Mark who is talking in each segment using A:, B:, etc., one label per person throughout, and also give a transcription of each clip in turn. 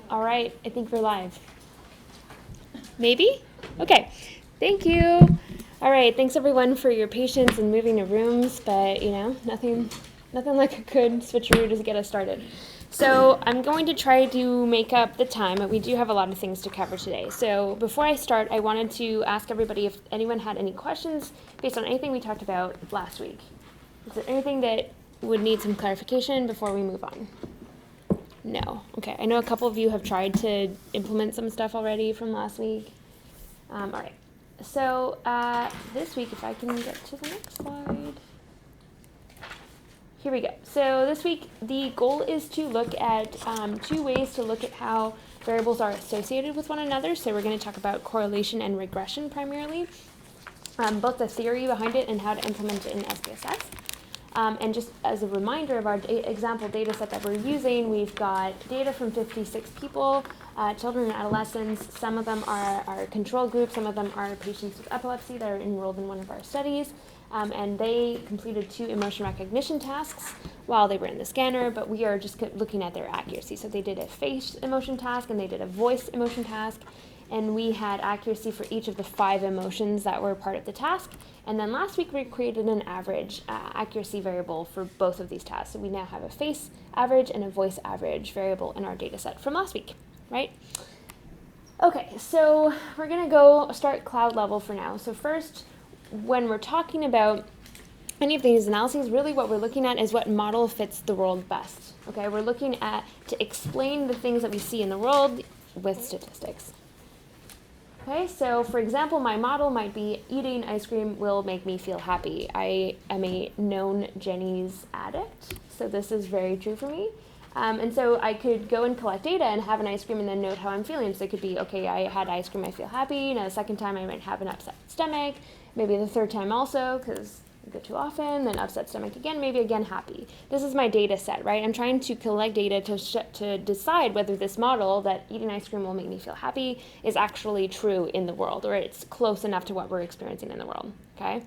A: All right, I think we're live. Maybe? Okay, thank you. All right, thanks everyone for your patience in moving to rooms, but nothing like a good switcheroo to get us started. So I'm going to try to make up the time, but we do have a lot of things to cover today. So before I start, I wanted to ask everybody if anyone had any questions based on anything we talked about last week. Is there anything that would need some clarification before we move on? No. Okay. I know a couple of you have tried to implement some stuff already from last week. All right. So this week, if I can get to the next slide. Here we go. So this week, the goal is to look at 2 ways to look at how variables are associated with one another. So we're going to talk about correlation and regression primarily, both the theory behind it and how to implement it in SPSS. And just as a reminder of our example data set that we're using, we've got data from 56 people, children and adolescents. Some of them are our control group, some of them are patients with epilepsy that are enrolled in one of our studies. And they completed 2 emotion recognition tasks while they were in the scanner, but we are just looking at their accuracy. So they did a face emotion task and they did a voice emotion task. And we had accuracy for each of the 5 emotions that were part of the task. And then last week we created an average accuracy variable for both of these tasks. So we now have a face average and a voice average variable in our data set from last week, right? Okay, so we're gonna go start cloud level for now. So first, when we're talking about any of these analyses, really what we're looking at is what model fits the world best. Okay, we're looking at to explain the things that we see in the world with statistics. Okay, so for example, my model might be eating ice cream will make me feel happy. I am a known Jenny's addict, so this is very true for me. And so I could go and collect data and have an ice cream and then note how I'm feeling. So it could be, okay, I had ice cream, I feel happy. Now the second time I might have an upset stomach. Maybe the third time also, because I go too often, then upset stomach again, maybe again happy. This is my data set, right? I'm trying to collect data to decide whether this model that eating ice cream will make me feel happy is actually true in the world, or it's close enough to what we're experiencing in the world, okay?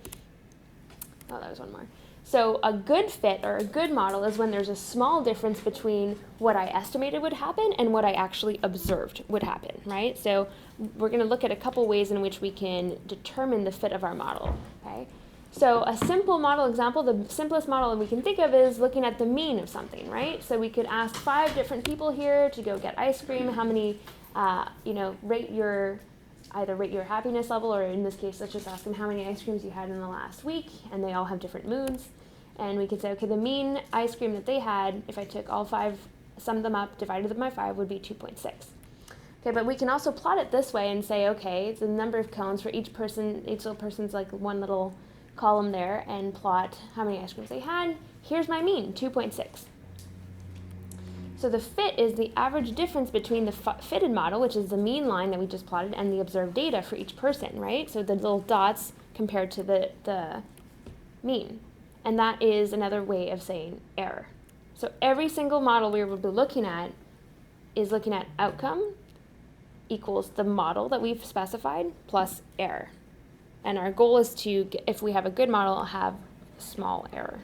A: Oh, that was one more. So a good fit or a good model is when there's a small difference between what I estimated would happen and what I actually observed would happen, right? So we're going to look at a couple ways in which we can determine the fit of our model, okay? So a simple model example, the simplest model that we can think of is looking at the mean of something, right? So we could ask 5 different people here to go get ice cream, how many, rate your happiness level, or in this case, let's just ask them how many ice creams you had in the last week, and they all have different moods. And we could say, okay, the mean ice cream that they had, if I took all 5, summed them up, divided them by 5, would be 2.6. Okay, but we can also plot it this way and say, okay, it's the number of cones for each little person's like one little column there, and plot how many ice creams they had. Here's my mean, 2.6. So the fit is the average difference between the fitted model, which is the mean line that we just plotted, and the observed data for each person, right? So the little dots compared to the mean. And that is another way of saying error. So every single model we will be looking at is looking at outcome equals the model that we've specified plus error. And our goal is to, if we have a good model, have small error.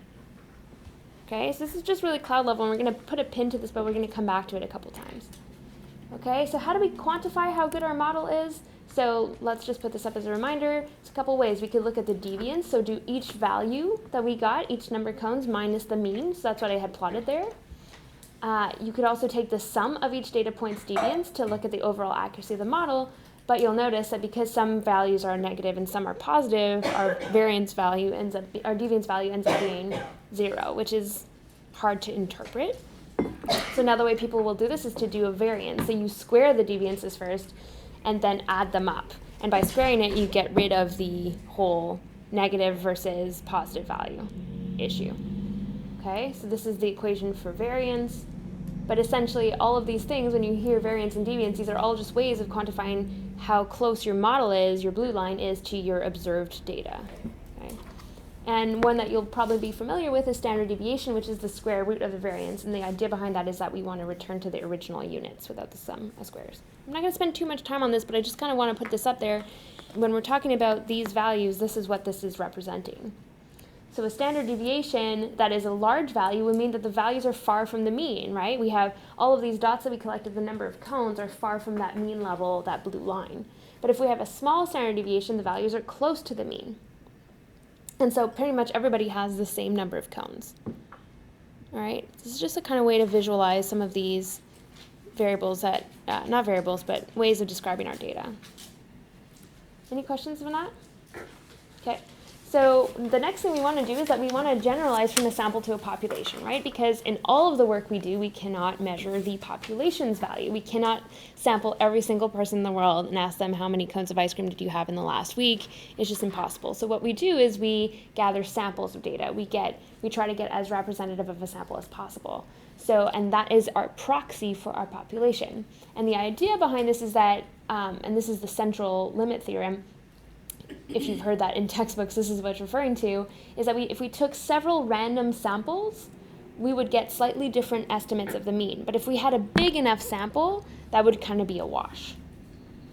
A: Okay, so this is just really cloud level, and we're going to put a pin to this, but we're going to come back to it a couple times. Okay, so how do we quantify how good our model is? So let's just put this up as a reminder. It's a couple ways. We could look at the deviance, so do each value that we got, each number of cones minus the mean, so that's what I had plotted there. You could also take the sum of each data point's deviance to look at the overall accuracy of the model, but you'll notice that because some values are negative and some are positive, our deviance value ends up being 0, which is hard to interpret. So another way people will do this is to do a variance. So you square the deviances first and then add them up. And by squaring it, you get rid of the whole negative versus positive value issue. Okay, so this is the equation for variance. But essentially, all of these things, when you hear variance and deviance, these are all just ways of quantifying how close your model is, your blue line is, to your observed data. Okay? And one that you'll probably be familiar with is standard deviation, which is the square root of the variance. And the idea behind that is that we want to return to the original units without the sum of squares. I'm not going to spend too much time on this, but I just kind of want to put this up there. When we're talking about these values, this is what this is representing. So a standard deviation that is a large value would mean that the values are far from the mean, right? We have all of these dots that we collected, the number of cones are far from that mean level, that blue line. But if we have a small standard deviation, the values are close to the mean. And so pretty much everybody has the same number of cones. All right, this is just a kind of way to visualize some of these variables that, not variables, but ways of describing our data. Any questions on that? Okay. So the next thing we want to do is that we want to generalize from a sample to a population, right? Because in all of the work we do, we cannot measure the population's value. We cannot sample every single person in the world and ask them how many cones of ice cream did you have in the last week. It's just impossible. So what we do is we gather samples of data. We try to get as representative of a sample as possible. So, and that is our proxy for our population. And the idea behind this is that, and this is the central limit theorem, if you've heard that in textbooks, this is what it's referring to, is that if we took several random samples, we would get slightly different estimates of the mean. But if we had a big enough sample, that would kind of be a wash.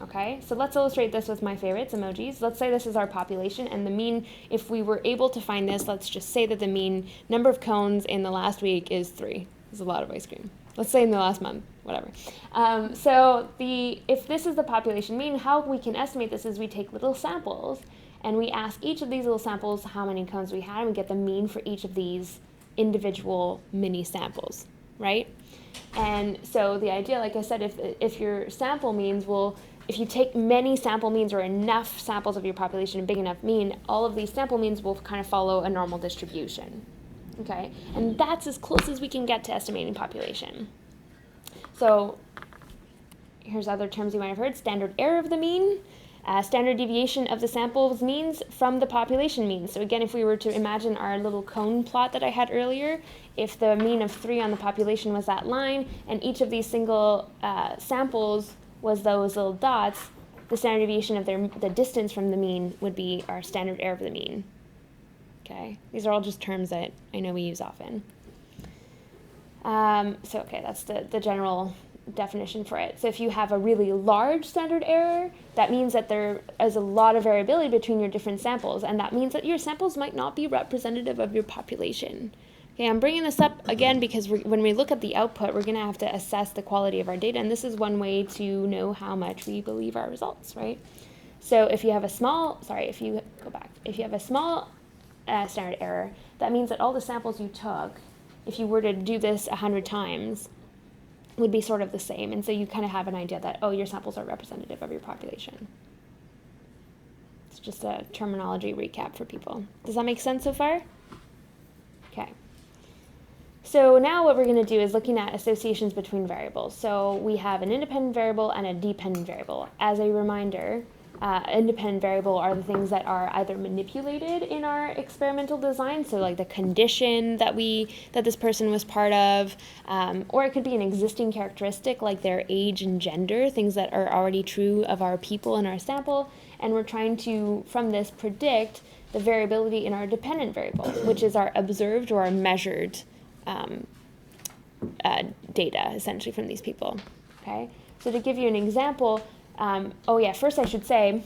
A: Okay, so let's illustrate this with my favorites, emojis. Let's say this is our population, and the mean, if we were able to find this, let's just say that the mean number of cones in the last week is 3. It's a lot of ice cream. Let's say in the last month, whatever. If this is the population mean, how we can estimate this is we take little samples and we ask each of these little samples how many cones we had, and we get the mean for each of these individual mini samples, right? And so the idea, like I said, if your sample means, well, if you take many sample means or enough samples of your population, a big enough mean, all of these sample means will kind of follow a normal distribution. Okay, and that's as close as we can get to estimating population. So here's other terms you might have heard: standard error of the mean, standard deviation of the sample's means from the population mean. So again, if we were to imagine our little cone plot that I had earlier, if the mean of 3 on the population was that line, and each of these single samples was those little dots, the standard deviation of the distance from the mean would be our standard error of the mean. Okay, these are all just terms that I know we use often. Okay, that's the general definition for it. So if you have a really large standard error, that means that there is a lot of variability between your different samples, and that means that your samples might not be representative of your population. Okay, I'm bringing this up again because when we look at the output, we're going to have to assess the quality of our data, and this is one way to know how much we believe our results, right? So if you have a small, if you have a small standard error, that means that all the samples you took, if you were to do this 100 times, would be sort of the same. And so you kind of have an idea that, oh, your samples are representative of your population. It's just a terminology recap for people. Does that make sense so far? Okay. So now what we're going to do is looking at associations between variables. So we have an independent variable and a dependent variable. As a reminder, independent variable are the things that are either manipulated in our experimental design, so like the condition that this person was part of, or it could be an existing characteristic like their age and gender, things that are already true of our people in our sample, and we're trying to, from this, predict the variability in our dependent variable, which is our observed or our measured data, essentially, from these people. Okay, so to give you an example, first I should say,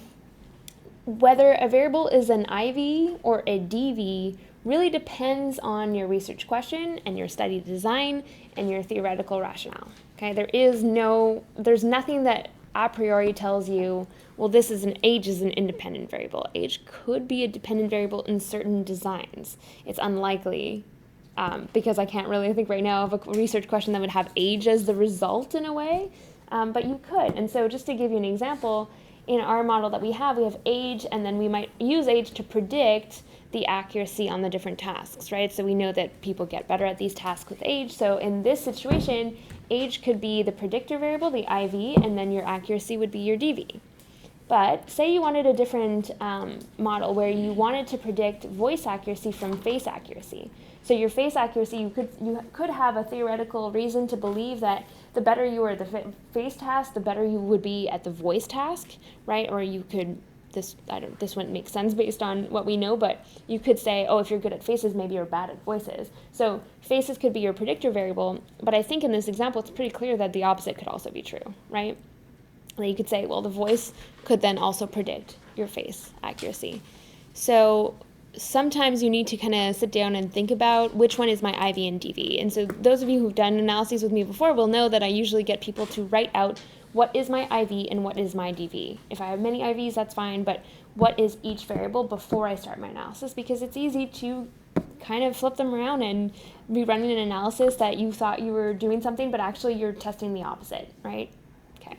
A: whether a variable is an IV or a DV really depends on your research question and your study design and your theoretical rationale. Okay, there's nothing that a priori tells you, well, age is an independent variable. Age could be a dependent variable in certain designs. It's unlikely, because I can't really think right now of a research question that would have age as the result in a way. But you could. And so just to give you an example, in our model that we have age, and then we might use age to predict the accuracy on the different tasks, right? So we know that people get better at these tasks with age. So in this situation, age could be the predictor variable, the IV, and then your accuracy would be your DV. But say you wanted a different model where you wanted to predict voice accuracy from face accuracy. So your face accuracy, you could have a theoretical reason to believe that the better you were at the face task, the better you would be at the voice task, right? Or you could, this wouldn't make sense based on what we know, but you could say, oh, if you're good at faces, maybe you're bad at voices. So faces could be your predictor variable, but I think in this example, it's pretty clear that the opposite could also be true, right? And you could say, well, the voice could then also predict your face accuracy. So sometimes you need to kind of sit down and think about which one is my IV and DV. And so those of you who've done analyses with me before will know that I usually get people to write out what is my IV and what is my DV. If I have many IVs, that's fine, but what is each variable before I start my analysis, because it's easy to kind of flip them around and be running an analysis that you thought you were doing something, but actually you're testing the opposite, right? Okay.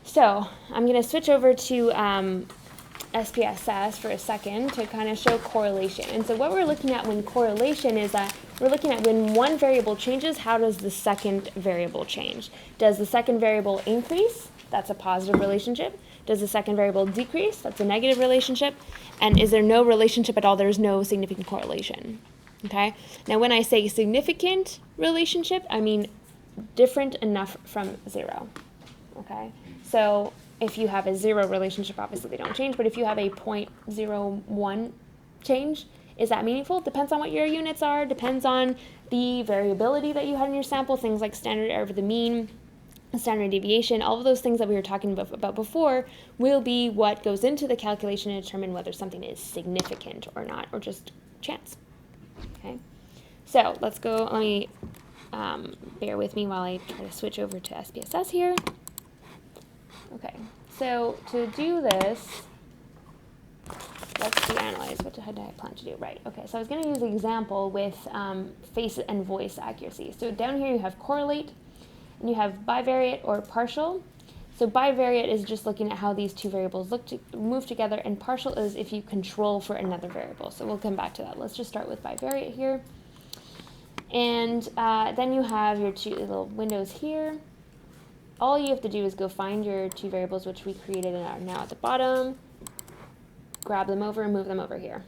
A: So I'm going to switch over to SPSS for a second to kind of show correlation. And so what we're looking at when correlation is that we're looking at when one variable changes, how does the second variable change? Does the second variable increase? That's a positive relationship. Does the second variable decrease? That's a negative relationship. And is there no relationship at all? There's no significant correlation. Okay? Now when I say significant relationship, I mean different enough from 0. Okay? So if you have a 0 relationship, obviously they don't change, but if you have a 0.01 change, is that meaningful? Depends on what your units are, depends on the variability that you had in your sample, things like standard error of the mean, standard deviation, all of those things that we were talking about before will be what goes into the calculation to determine whether something is significant or not, or just chance. Okay, so let's go, let me bear with me while I try to switch over to SPSS here. Okay, so to do this, let's deanalyze. What did I plan to do? Right, okay, so I was going to use the example with face and voice accuracy. So down here you have correlate, and you have bivariate or partial. So bivariate is just looking at how these two variables move together, and partial is if you control for another variable. So we'll come back to that. Let's just start with bivariate here. And then you have your two little windows here. All you have to do is go find your two variables, which we created and are now at the bottom, grab them over and move them over here.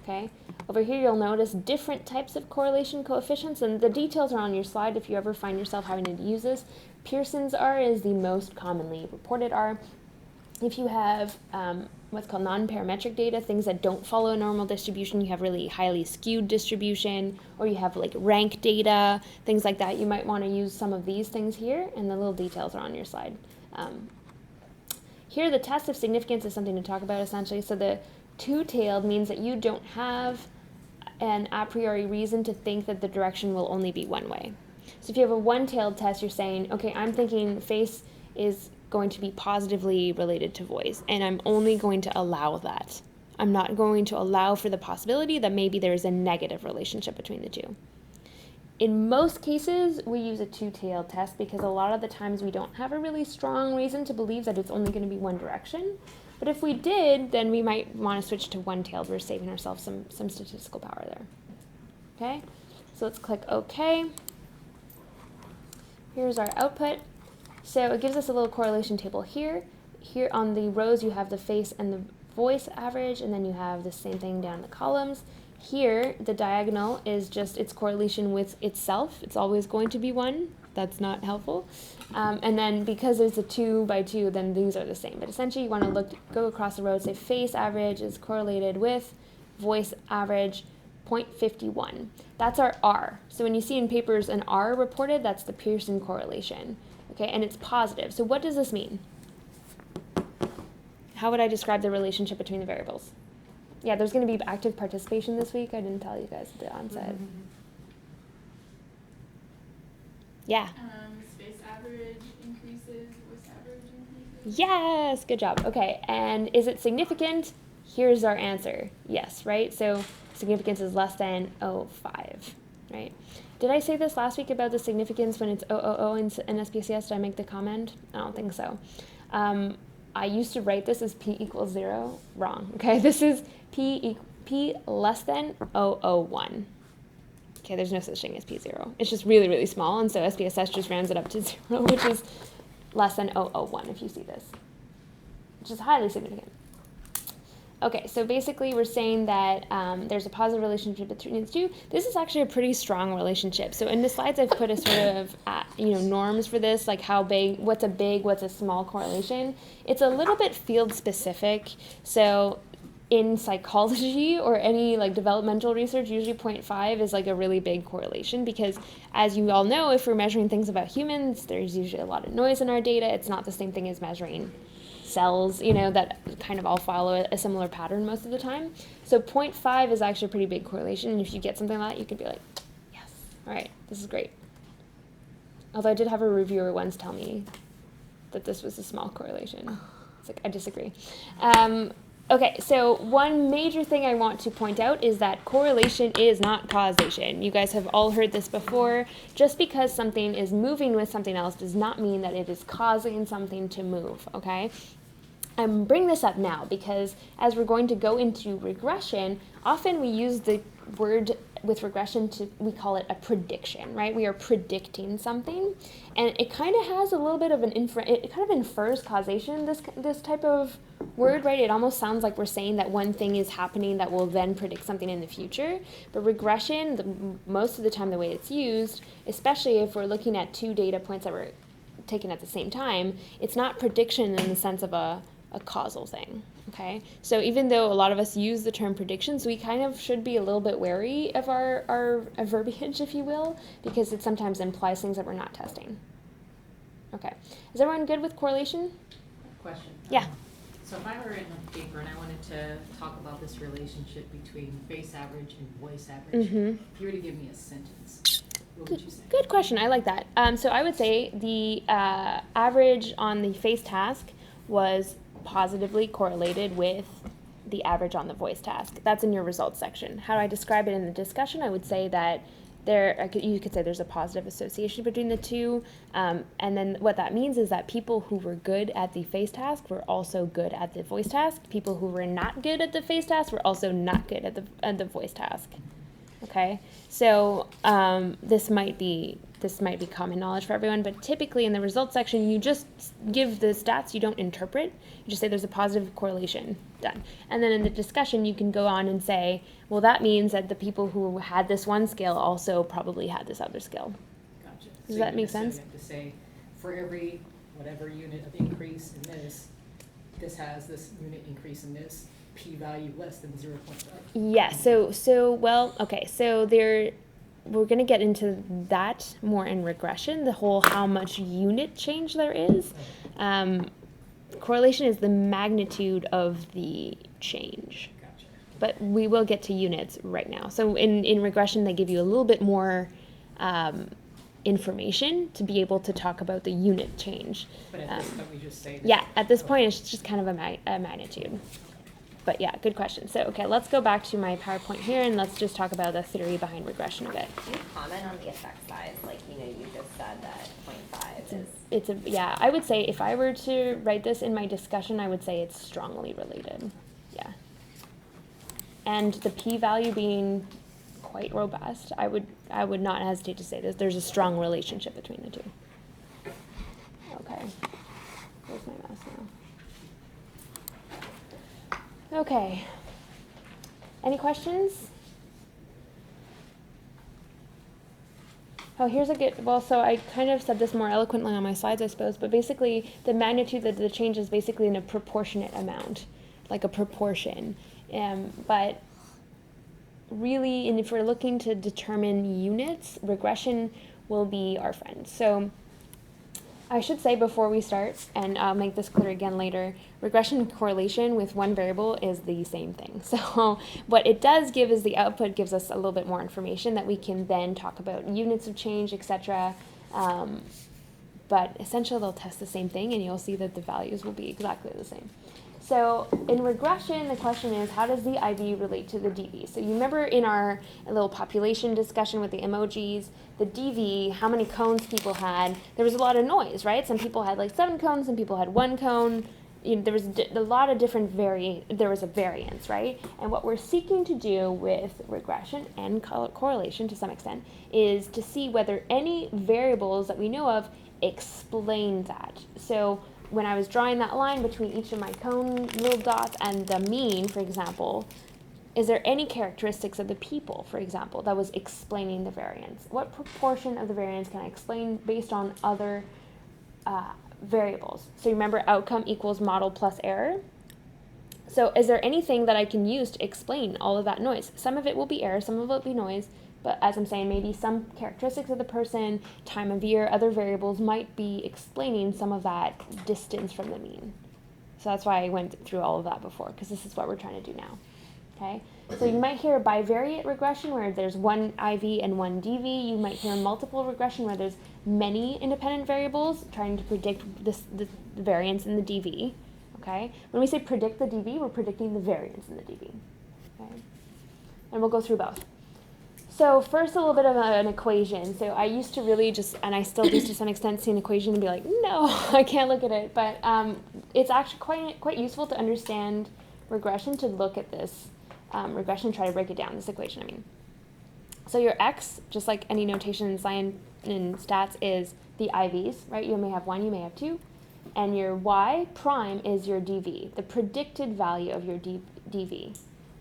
A: Okay, over here you'll notice different types of correlation coefficients, and the details are on your slide if you ever find yourself having to use this. Pearson's R is the most commonly reported R. If you have what's called non-parametric data, things that don't follow a normal distribution, you have really highly skewed distribution, or you have like rank data, things like that, you might want to use some of these things here, and the little details are on your slide. Here the test of significance is something to talk about essentially. So the two-tailed means that you don't have an a priori reason to think that the direction will only be one way. So if you have a one-tailed test, you're saying, okay, I'm thinking face is going to be positively related to voice, and I'm only going to allow that. I'm not going to allow for the possibility that maybe there is a negative relationship between the two. In most cases, we use a two-tailed test because a lot of the times we don't have a really strong reason to believe that it's only going to be one direction. But if we did, then we might want to switch to one-tailed. We're saving ourselves some statistical power there. Okay, so let's click OK. Here's our output. So it gives us a little correlation table here. Here on the rows you have the face and the voice average, and then you have the same thing down the columns. Here the diagonal is just its correlation with itself. It's always going to be 1. That's not helpful. And then because it's a 2 by 2, then these are the same. But essentially you want to go across the row, say face average is correlated with voice average 0.51. That's our R. So when you see in papers an R reported, that's the Pearson correlation. Okay, and it's positive. So what does this mean? How would I describe the relationship between the variables? Yeah, there's going to be active participation this week. I didn't tell you guys at the onset. Yeah.
B: Space average increases, voice average increases.
A: Yes, good job. Okay, and is it significant? Here's our answer. Yes, right? So significance is less than 0.5, right? Did I say this last week about the significance when it's 0.000 in SPSS? Did I make the comment? I don't think so. I used to write this as p equals 0. Wrong. Okay, this is p less than 0.001. Okay, there's no such thing as p0. It's just really, really small, and so SPSS just rounds it up to 0, which is less than 0.001 if you see this, which is highly significant. Okay, so basically we're saying that there's a positive relationship between the two. This is actually a pretty strong relationship. So in the slides I've put a sort of norms for this, like how big, what's a small correlation. It's a little bit field specific. So in psychology or any like developmental research, usually 0.5 is like a really big correlation because, as you all know, if we're measuring things about humans, there's usually a lot of noise in our data. It's not the same thing as measuring cells, that kind of all follow a similar pattern most of the time. So 0.5 is actually a pretty big correlation, and if you get something like that, you could be like, yes, all right, this is great. Although I did have a reviewer once tell me that this was a small correlation. It's like, I disagree. Okay, so one major thing I want to point out is that correlation is not causation. You guys have all heard this before. Just because something is moving with something else does not mean that it is causing something to move, okay? I'm bringing this up now because as we're going to go into regression, often we use the word with regression we call it a prediction, right? We are predicting something, and it kind of has a little bit of it kind of infers causation, this type of word, right? It almost sounds like we're saying that one thing is happening that will then predict something in the future. But regression, most of the time the way it's used, especially if we're looking at two data points that were taken at the same time, it's not prediction in the sense of a causal thing, okay? So even though a lot of us use the term predictions, we kind of should be a little bit wary of our verbiage, if you will, because it sometimes implies things that we're not testing. Okay, is everyone good with correlation?
C: Question.
A: Yeah.
C: So if I were in a paper and I wanted to talk about this relationship between face average and voice average, if you were to give me a sentence, what would you say?
A: Good question, I like that. So I would say the average on the face task was positively correlated with the average on the voice task. That's in your results section. How do I describe it in the discussion? I would say that you could say there's a positive association between the two, and then what that means is that people who were good at the face task were also good at the voice task. People who were not good at the face task were also not good at the voice task. Okay, so this might be common knowledge for everyone, but typically in the results section, you just give the stats, you don't interpret. You just say there's a positive correlation, done. And then in the discussion, you can go on and say, well, that means that the people who had this one skill also probably had this other skill.
C: Gotcha.
A: Does that make sense?
C: You have to say, for every whatever unit of increase in this has this unit increase in this, p-value less than 0.5.
A: Yeah, we're going to get into that more in regression, the whole how much unit change there is. Correlation is the magnitude of the change.
C: Gotcha.
A: But we will get to units right now. So in regression, they give you a little bit more information to be able to talk about the unit change.
C: But at this point, we just say that.
A: Yeah, at this point, it's just kind of a magnitude. But yeah, good question. So, okay, let's go back to my PowerPoint here, and let's just talk about the theory behind regression a bit.
D: Can you comment on the effect size? Like, you just said that 0.5 is...
A: I would say if I were to write this in my discussion, I would say it's strongly related. Yeah. And the p-value being quite robust, I would not hesitate to say this. There's a strong relationship between the two. Okay. Where's my mouse now? Okay. Any questions? Oh, here's a good, so I kind of said this more eloquently on my slides, I suppose, but basically the magnitude of the change is basically in a proportionate amount, like a proportion. But really, and if we're looking to determine units, regression will be our friend. So I should say before we start, and I'll make this clear again later, regression correlation with one variable is the same thing. So what it does give is the output gives us a little bit more information that we can then talk about units of change, etc. But essentially they'll test the same thing, and you'll see that the values will be exactly the same. So in regression, the question is, how does the IV relate to the DV? So you remember in our little population discussion with the emojis, the DV, how many cones people had, there was a lot of noise, right? Some people had like 7 cones, some people had 1 cone. There was a lot of different there was a variance, right? And what we're seeking to do with regression and correlation to some extent is to see whether any variables that we know of explain that. So when I was drawing that line between each of my cone little dots and the mean, for example, is there any characteristics of the people, for example, that was explaining the variance? What proportion of the variance can I explain based on other variables? So remember, outcome equals model plus error. So is there anything that I can use to explain all of that noise? Some of it will be error, some of it will be noise, but as I'm saying, maybe some characteristics of the person, time of year, other variables might be explaining some of that distance from the mean. Does So that's why I went through all of that before, because this is what we're trying to do now. Okay, so you might hear bivariate regression where there's one IV and one DV. You might hear multiple regression where there's many independent variables trying to predict the variance in the DV. Okay, when we say predict the DV, we're predicting the variance in the DV. Okay, and we'll go through both. So first, a little bit of an equation. So I used to really just, and I still do to some extent, see an equation and be like, no, I can't look at it. But it's actually quite useful to understand regression, to look at this regression, try to break it down, this equation, I mean. So your x, just like any notation in science and stats, is the IVs, right? You may have one, you may have two. And your y prime is your dv, the predicted value of your dv.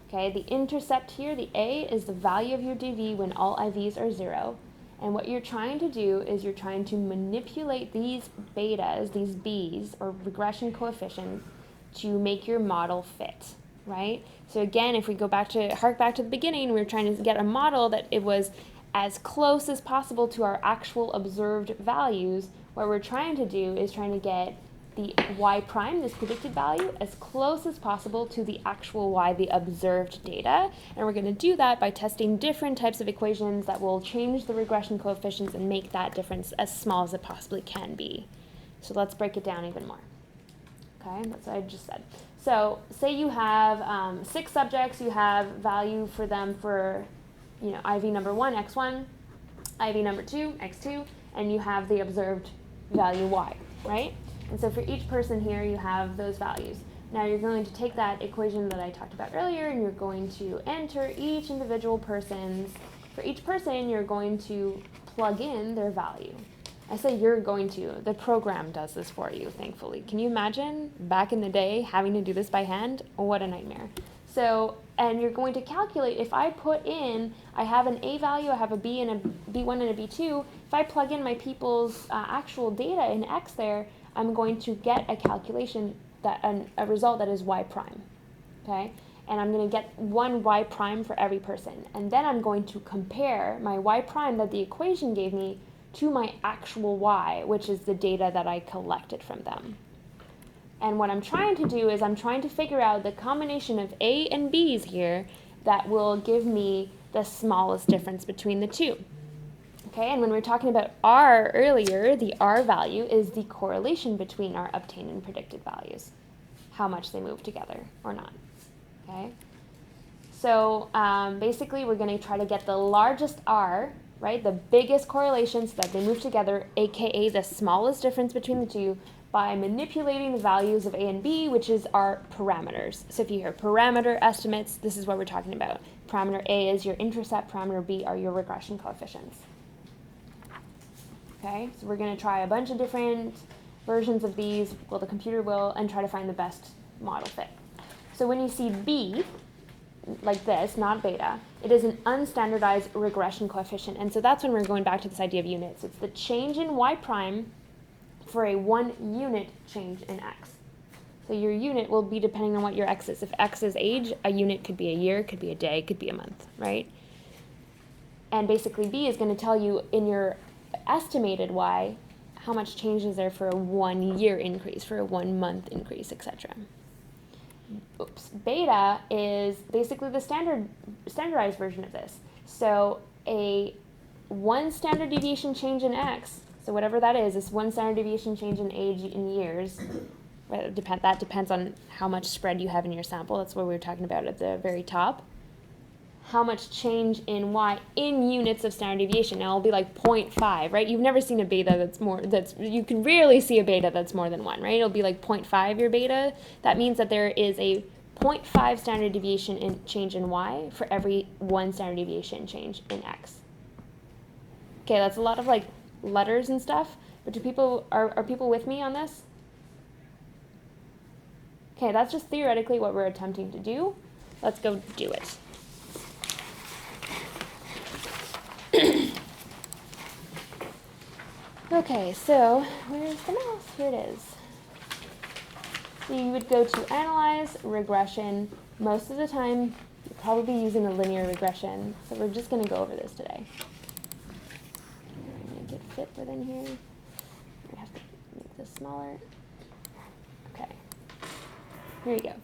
A: Okay, the intercept here, the a, is the value of your dv when all IVs are 0. And what you're trying to do is you're trying to manipulate these betas, these b's, or regression coefficients, to make your model fit, right? So again, if we go back to, hark back to the beginning, we were trying to get a model that it was as close as possible to our actual observed values. What we're trying to do is trying to get the y prime, this predicted value, as close as possible to the actual y, the observed data. And we're going to do that by testing different types of equations that will change the regression coefficients and make that difference as small as it possibly can be. So let's break it down even more. Okay, that's what I just said. So say you have 6 subjects, you have value for them for, IV number 1, x1, IV number 2, x2, and you have the observed value y, right? And so for each person here, you have those values. Now you're going to take that equation that I talked about earlier, and you're going to enter each individual person's, for each person, you're going to plug in their value. I say you're going to, the program does this for you, thankfully. Can you imagine back in the day having to do this by hand? What a nightmare. So, and you're going to calculate, if I put in, I have an A value, I have a B and a B1 and a B2, if I plug in my people's actual data in X there, I'm going to get a calculation, that a result that is y prime, okay? And I'm going to get one y prime for every person. And then I'm going to compare my y prime that the equation gave me to my actual y, which is the data that I collected from them. And what I'm trying to do is I'm trying to figure out the combination of A and B's here that will give me the smallest difference between the two. Okay, and when we were talking about R earlier, the R value is the correlation between our obtained and predicted values, how much they move together or not. Okay, so basically we're going to try to get the largest R, right, the biggest correlation so that they move together, aka the smallest difference between the two, by manipulating the values of A and B, which is our parameters. So if you hear parameter estimates, this is what we're talking about. Parameter A is your intercept, parameter B are your regression coefficients. Okay, so we're going to try a bunch of different versions of these, well, the computer will, and try to find the best model fit. So when you see B, like this, not beta, it is an unstandardized regression coefficient. And so that's when we're going back to this idea of units. It's the change in y prime for a 1 unit change in x. So your unit will be depending on what your x is. If x is age, a unit could be a year, could be a day, could be a month, right? And basically B is going to tell you in your estimated y how much change is there for a 1 year increase, for a 1 month increase, etc. Oops. Beta is basically the standardized version of this. So a 1 standard deviation change in x, so whatever that is 1 standard deviation change in age in years. That depends on how much spread you have in your sample. That's what we were talking about at the very top. How much change in y in units of standard deviation. Now it'll be like 0.5, right? You've never seen a beta you can rarely see a beta that's more than 1, right? It'll be like 0.5 your beta. That means that there is a 0.5 standard deviation in change in y for every 1 standard deviation change in x. Okay, that's a lot of like letters and stuff, but are people with me on this? Okay, that's just theoretically what we're attempting to do. Let's go do it. Okay, so where's the mouse? Here it is. So you would go to Analyze, Regression. Most of the time, you're probably using a linear regression. So we're just going to go over this today. Make it fit within here. We have to make this smaller. Okay. Here we go.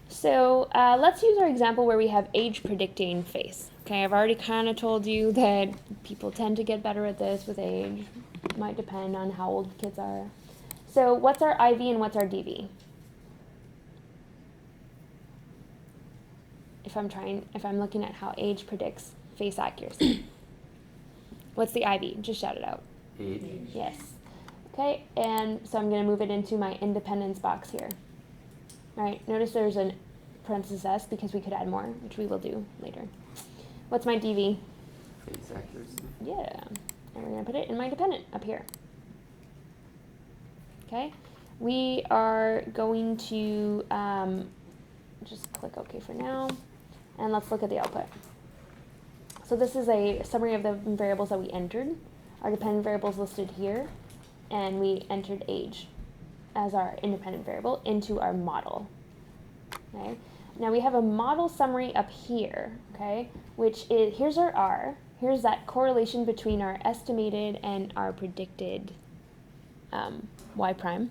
A: So let's use our example where we have age predicting face. Okay, I've already kind of told you that people tend to get better at this with age. It might depend on how old kids are. So what's our IV and what's our DV? If I'm looking at how age predicts face accuracy. What's the IV? Just shout it out.
E: Age.
A: Yes. Okay, and so I'm going to move it into my independence box here. All right, notice there's an parenthesis S because we could add more, which we will do later. What's my DV?
E: Face accuracy.
A: Yeah, and we're going to put it in my dependent up here. Okay, we are going to just click OK for now, and let's look at the output. So this is a summary of the variables that we entered. Our dependent variables listed here, and we entered age as our independent variable into our model. Okay. Now we have a model summary up here, okay, which is, here's our R, here's that correlation between our estimated and our predicted y prime.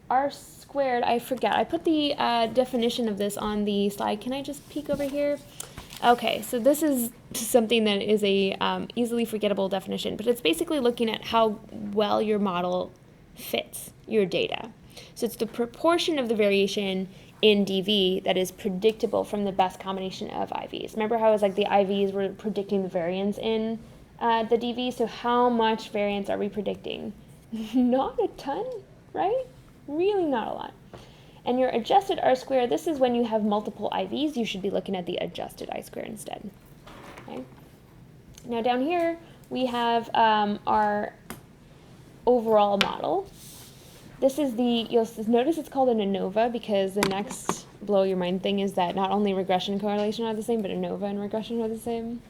A: R squared, I forget, I put the definition of this on the slide. Can I just peek over here? Okay, so this is something that is a easily forgettable definition, but it's basically looking at how well your model fits your data. So it's the proportion of the variation in DV that is predictable from the best combination of IVs. Remember how it was like the IVs were predicting the variance in the DV? So how much variance are we predicting? Not a ton, right? Really not a lot. And your adjusted R squared, this is when you have multiple IVs, you should be looking at the adjusted I squared instead. Okay. Now down here, we have our overall model. This is you'll notice it's called an ANOVA because the next blow your mind thing is that not only regression and correlation are the same, but ANOVA and regression are the same.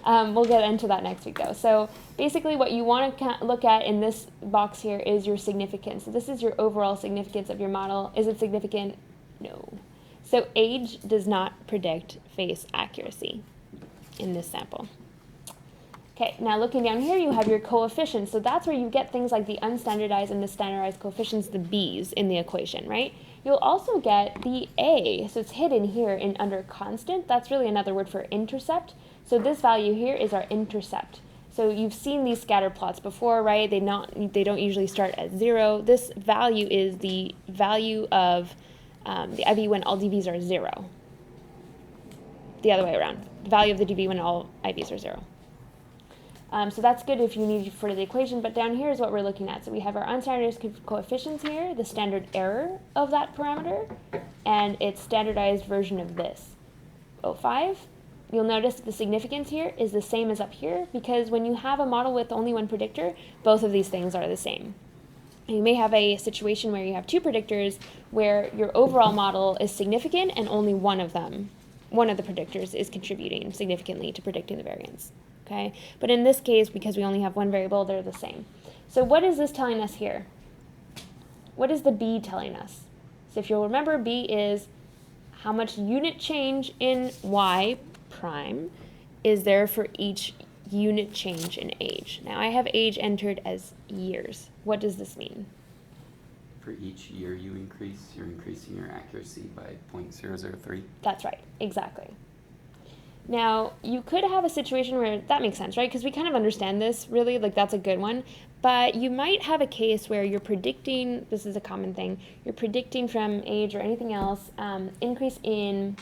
A: We'll get into that next week though. So basically what you want to look at in this box here is your significance. So this is your overall significance of your model. Is it significant? No. So age does not predict face accuracy in this sample. Okay, now looking down here, you have your coefficients. So that's where you get things like the unstandardized and the standardized coefficients, the B's in the equation, right? You'll also get the A, so it's hidden here in under constant. That's really another word for intercept. So this value here is our intercept. So you've seen these scatter plots before, right? They don't usually start at 0. This value is the value of the IV when all DVs are 0. The other way around. The value of the DV when all IVs are 0. So that's good if you need for the equation, but down here is what we're looking at. So we have our unstandardized coefficients here, the standard error of that parameter, and its standardized version of this, 0.5. You'll notice the significance here is the same as up here because when you have a model with only one predictor, both of these things are the same. And you may have a situation where you have two predictors where your overall model is significant and only one of the predictors is contributing significantly to predicting the variance. Okay, but in this case, because we only have one variable, they're the same. So what is this telling us here? What is the B telling us? So if you'll remember, B is how much unit change in Y prime is there for each unit change in age. Now I have age entered as years. What does this mean?
E: For each year you increase, you're increasing your accuracy by 0.003.
A: That's right, exactly. Now, you could have a situation where that makes sense, right? Because we kind of understand this, really, like that's a good one. But you might have a case where you're predicting, this is a common thing, you're predicting from age or anything else, increase in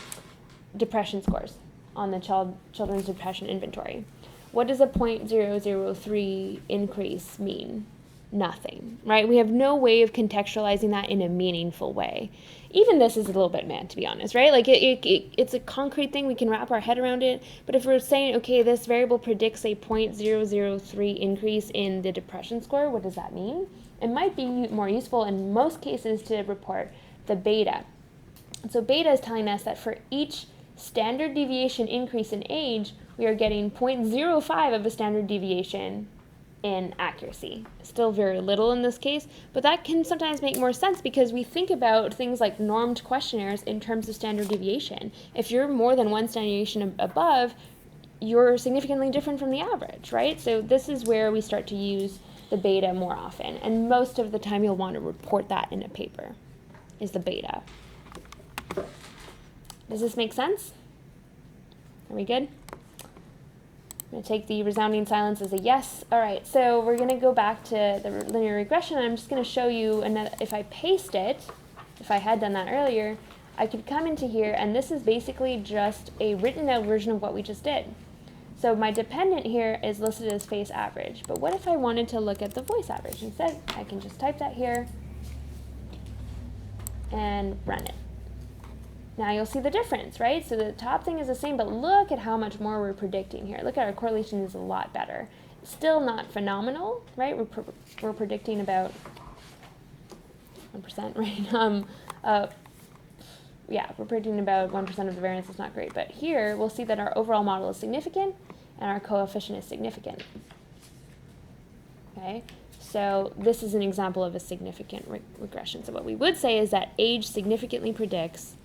A: depression scores on the children's depression inventory. What does a 0.003 increase mean? Nothing, right? We have no way of contextualizing that in a meaningful way. Even this is a little bit mad, to be honest, right? Like it's a concrete thing, we can wrap our head around it, but if we're saying, okay, this variable predicts a 0.003 increase in the depression score, what does that mean? It might be more useful in most cases to report the beta. So beta is telling us that for each standard deviation increase in age, we are getting 0.05 of a standard deviation in accuracy. Still very little in this case, but that can sometimes make more sense because we think about things like normed questionnaires in terms of standard deviation. If you're more than one standard deviation above, you're significantly different from the average, right? So this is where we start to use the beta more often, and most of the time you'll want to report that in a paper is the beta. Does this make sense? Are we good? I'm going to take the resounding silence as a yes. All right, so we're going to go back to the linear regression. I'm just going to show you another, if I paste it, if I had done that earlier, I could come into here, and this is basically just a written out version of what we just did. So my dependent here is listed as face average, but what if I wanted to look at the voice average? Instead, I can just type that here and run it. Now you'll see the difference, right? So the top thing is the same, but look at how much more we're predicting here. Look at our correlation is a lot better. Still not phenomenal, right? We're predicting about 1%, right? Yeah, we're predicting about 1% of the variance. It's not great, but here we'll see that our overall model is significant and our coefficient is significant. Okay, so this is an example of a significant regression. So what we would say is that age significantly predicts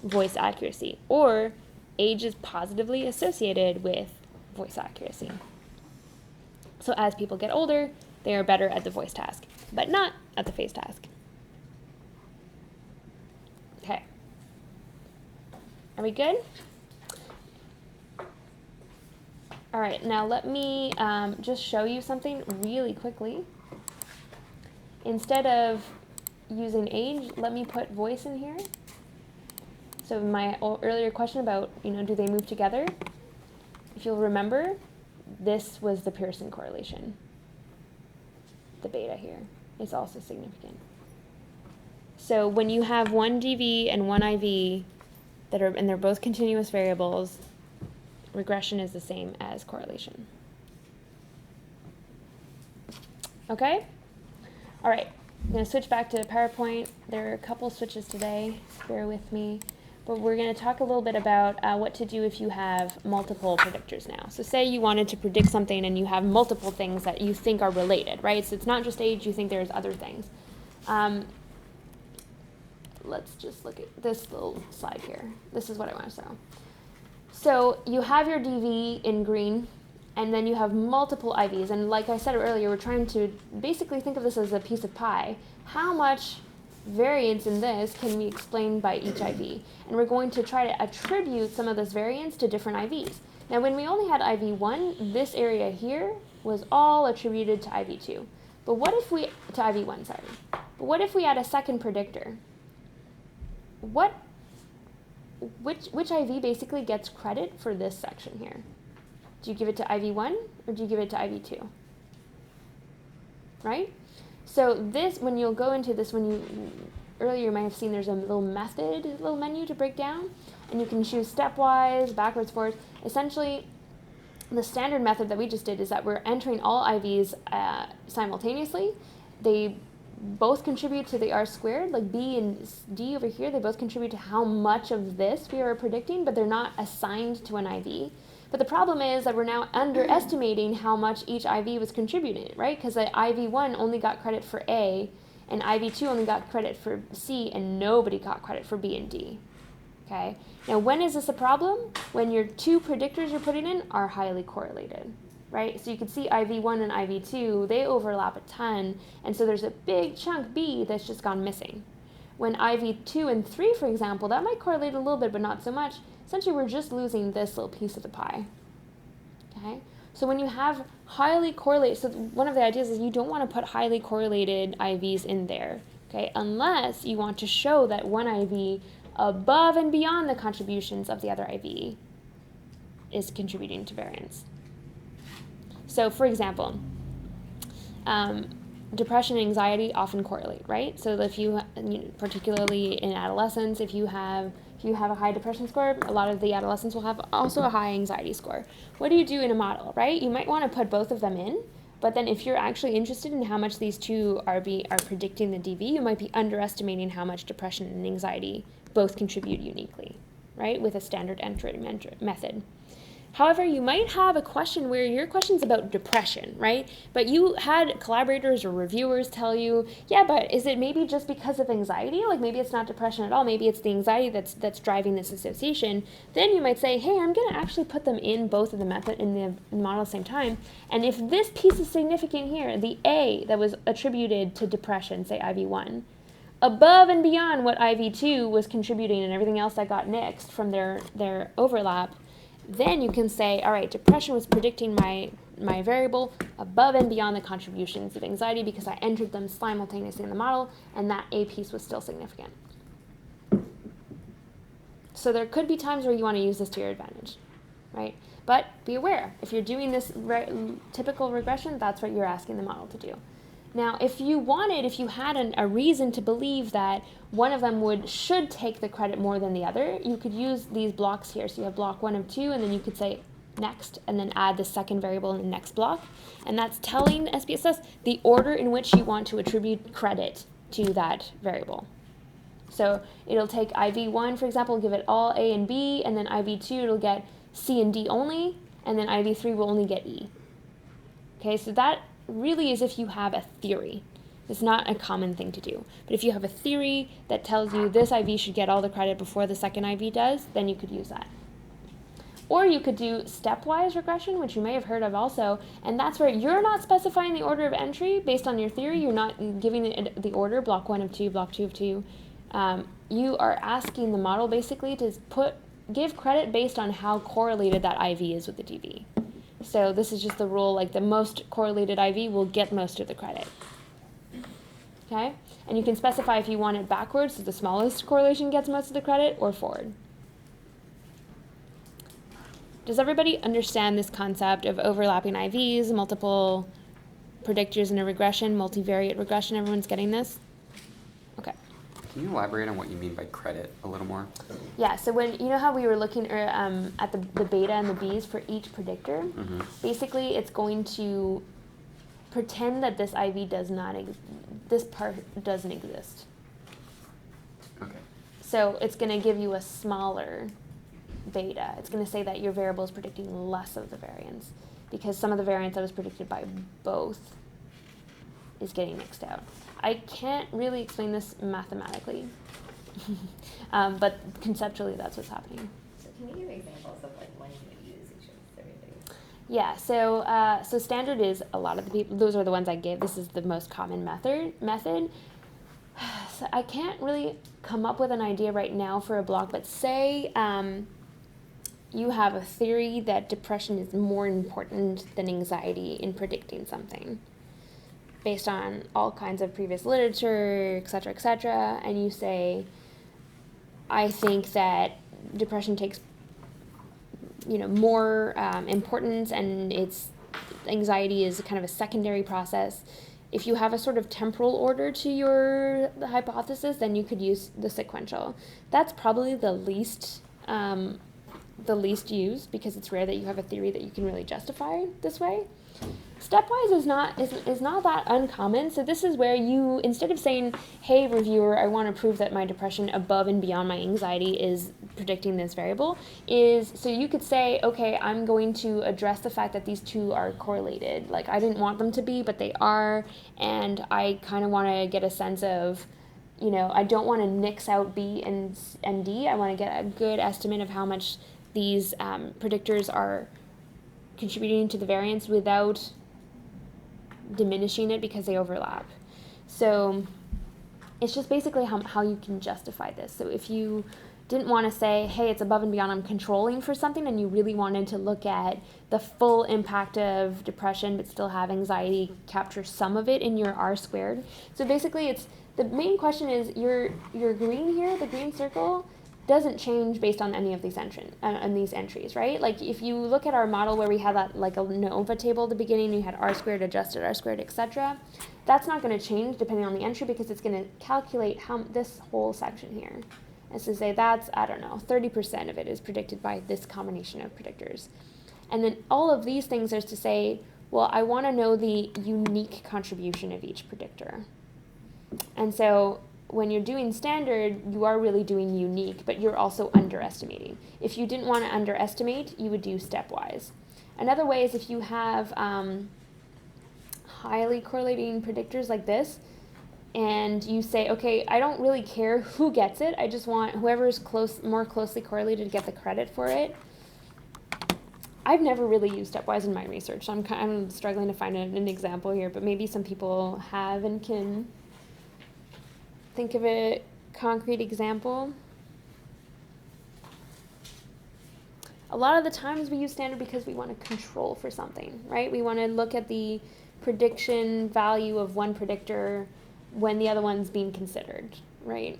A: voice accuracy, or age is positively associated with voice accuracy. So as people get older, they are better at the voice task, but not at the face task. Okay. Are we good? All right, now let me just show you something really quickly. Instead of using age, let me put voice in here. So my earlier question about, do they move together? If you'll remember, this was the Pearson correlation. The beta here is also significant. So when you have one DV and one IV and they're both continuous variables, regression is the same as correlation. Okay? All right, I'm going to switch back to PowerPoint. There are a couple switches today, bear with me. But we're going to talk a little bit about what to do if you have multiple predictors now. So say you wanted to predict something and you have multiple things that you think are related, right? So it's not just age, you think there's other things. Let's just look at this little slide here. This is what I want to show. So you have your DV in green, and then you have multiple IVs. And like I said earlier, we're trying to basically think of this as a piece of pie. How much variance in this can be explained by each IV? And we're going to try to attribute some of this variance to different IVs. Now when we only had IV1, this area here was all attributed to IV2. But what if we, to IV1, sorry. But what if we had a second predictor? Which IV basically gets credit for this section here? Do you give it to IV1 or do you give it to IV2? Right? So this, when you'll go into this, earlier you might have seen there's a little menu to break down, and you can choose stepwise, backwards, forwards. Essentially, the standard method that we just did is that we're entering all IVs simultaneously. They both contribute to the R squared, like B and D over here, they both contribute to how much of this we are predicting, but they're not assigned to an IV. But the problem is that we're now underestimating how much each IV was contributing, right? Because IV1 only got credit for A, and IV2 only got credit for C, and nobody got credit for B and D. Okay? Now, when is this a problem? When your two predictors you're putting in are highly correlated, right? So you can see IV1 and IV2, they overlap a ton, and so there's a big chunk B that's just gone missing. When IV2 and 3, for example, that might correlate a little bit, but not so much. Essentially, we're just losing this little piece of the pie, okay? So when you have highly correlated, so one of the ideas is you don't want to put highly correlated IVs in there, okay? Unless you want to show that one IV above and beyond the contributions of the other IV is contributing to variance. So for example, depression and anxiety often correlate, right? So if you, particularly in adolescence, if you have a high depression score, a lot of the adolescents will have also a high anxiety score. What do you do in a model, right? You might want to put both of them in, but then if you're actually interested in how much these two are predicting the DV, you might be underestimating how much depression and anxiety both contribute uniquely, right, with a standard entry method. However, you might have a question where your question's about depression, right? But you had collaborators or reviewers tell you, yeah, but is it maybe just because of anxiety? Like maybe it's not depression at all. Maybe it's the anxiety that's driving this association. Then you might say, hey, I'm going to actually put them in both of the method in the model at the same time. And if this piece is significant here, the A that was attributed to depression, say IV1, above and beyond what IV2 was contributing and everything else that got nixed from their overlap, then you can say, all right, depression was predicting my variable above and beyond the contributions of anxiety because I entered them simultaneously in the model, and that A piece was still significant. So there could be times where you want to use this to your advantage, right? But be aware, if you're doing this typical regression, that's what you're asking the model to do. Now, if you had a reason to believe that one of them should take the credit more than the other, you could use these blocks here. So you have block 1 of 2, and then you could say next, and then add the second variable in the next block. And that's telling SPSS the order in which you want to attribute credit to that variable. So it'll take IV1, for example, give it all A and B, and then IV2, it'll get C and D only, and then IV3 will only get E. Okay, so that really is if you have a theory. It's not a common thing to do. But if you have a theory that tells you this IV should get all the credit before the second IV does, then you could use that. Or you could do stepwise regression, which you may have heard of also, and that's where you're not specifying the order of entry based on your theory. You're not giving it the order, block 1 of 2, block 2 of 2. You are asking the model basically to give credit based on how correlated that IV is with the DV. So this is just the rule, like the most correlated IV will get most of the credit. Okay? And you can specify if you want it backwards, so the smallest correlation gets most of the credit, or forward. Does everybody understand this concept of overlapping IVs, multiple predictors in a regression, multivariate regression? Everyone's getting this? Okay.
E: Can you elaborate on what you mean by credit a little more?
A: Yeah, so you know how we were looking at the beta and the B's for each predictor?
E: Mm-hmm.
A: Basically, it's going to pretend that this IV this part doesn't exist.
E: Okay.
A: So it's going to give you a smaller beta. It's going to say that your variable is predicting less of the variance because some of the variance that was predicted by both is getting mixed out. I can't really explain this mathematically, but conceptually that's what's happening.
D: So can you give examples of like when you would use each of the things?
A: Yeah, so standard is a lot of the people, those are the ones I gave. This is the most common method. So I can't really come up with an idea right now for a block, but say you have a theory that depression is more important than anxiety in predicting something based on all kinds of previous literature, et cetera, and you say, I think that depression takes more importance and anxiety is kind of a secondary process. If you have a sort of temporal order to the hypothesis, then you could use the sequential. That's probably the least used because it's rare that you have a theory that you can really justify this way. Stepwise is not that uncommon. So this is where you, instead of saying, hey reviewer, I want to prove that my depression above and beyond my anxiety is predicting this variable, so you could say, okay, I'm going to address the fact that these two are correlated. Like I didn't want them to be, but they are, and I kind of want to get a sense of, I don't want to nix out B and D. I want to get a good estimate of how much these predictors are contributing to the variance without diminishing it because they overlap. So it's just basically how you can justify this. So if you didn't want to say, hey, it's above and beyond, I'm controlling for something, and you really wanted to look at the full impact of depression but still have anxiety capture some of it in your R squared. So basically the main question is your green here, the green circle, doesn't change based on any of these entries, right? Like if you look at our model where we had that like a NOVA table at the beginning, you had R squared, adjusted R squared, etc. That's not going to change depending on the entry because it's going to calculate this whole section here. As to say that's, 30% of it is predicted by this combination of predictors. And then all of these things are to say, well, I want to know the unique contribution of each predictor. And so when you're doing standard, you are really doing unique, but you're also underestimating. If you didn't want to underestimate, you would do stepwise. Another way is if you have highly correlating predictors like this, and you say, okay, I don't really care who gets it, I just want whoever is more closely correlated to get the credit for it. I've never really used stepwise in my research, so I'm struggling to find an example here, but maybe some people have and can think of a concrete example. A lot of the times we use standard because we want to control for something, right? We want to look at the prediction value of one predictor when the other one's being considered, right?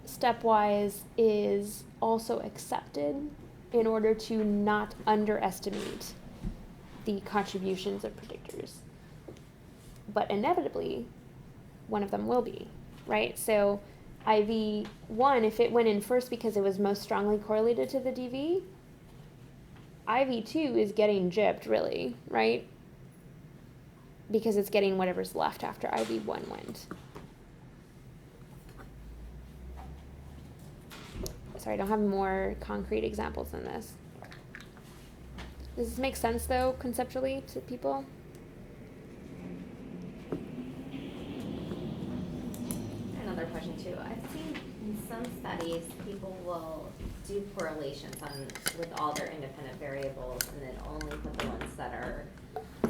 A: Stepwise is also accepted in order to not underestimate the contributions of predictors. But inevitably, one of them will be, right? So IV1, if it went in first because it was most strongly correlated to the DV, IV2 is getting gypped, really, right? Because it's getting whatever's left after IV1 went. Sorry, I don't have more concrete examples than this. Does this make sense, though, conceptually to people?
D: Another question too. I've seen in some studies people will do correlations with all their independent variables and then only put the ones that are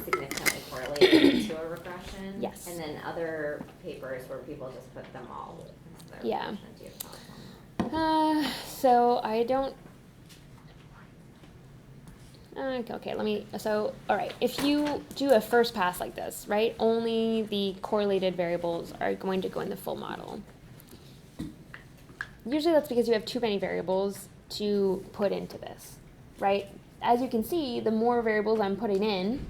D: significantly correlated into a regression.
A: Yes.
D: And then other papers where people just put them all into their
A: Yeah.
D: regression. Do you have thoughts on that?
A: So I don't. Okay, so, all right, if you do a first pass like this, right, only the correlated variables are going to go in the full model. Usually that's because you have too many variables to put into this, right? As you can see, the more variables I'm putting in,